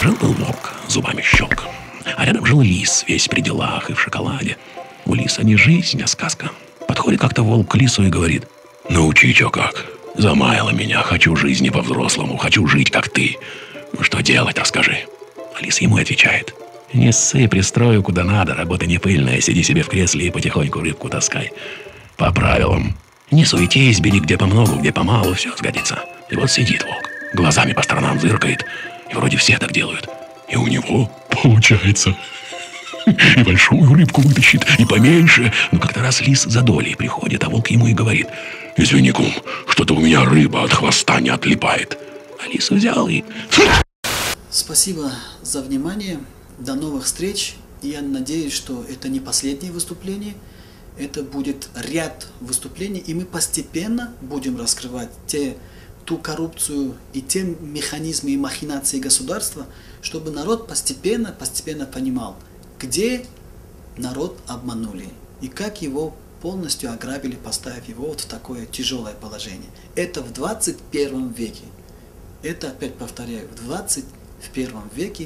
Жил-был волк, зубами щелк, а рядом жил лис, весь при делах и в шоколаде. У лиса не жизнь, а сказка. Подходит как-то волк к лису и говорит: «Научи, чё как. Замаяло меня, хочу жизни по-взрослому, хочу жить, как ты. Что делать, расскажи». А лис ему отвечает: «Не ссы, пристрою куда надо, работа не пыльная, сиди себе в кресле и потихоньку рыбку таскай. По правилам. Не суетись, бери где помногу, где помалу, все сгодится». И вот сидит волк, глазами по сторонам зыркает, и вроде все так делают. И у него получается. И большую рыбку вытащит, и поменьше. Но как-то раз лис за долей приходит, а волк ему и говорит: «Извини, кум, что-то у меня рыба от хвоста не отлипает». А лис взял и... Спасибо за внимание. До новых встреч. И я надеюсь, что это не последнее выступление. Это будет ряд выступлений, и мы постепенно будем раскрывать ту коррупцию и те механизмы и махинации государства, чтобы народ постепенно понимал, где народ обманули и как его полностью ограбили, поставив его вот в такое тяжелое положение. Это в 21 веке. Это, опять повторяю, в 21 веке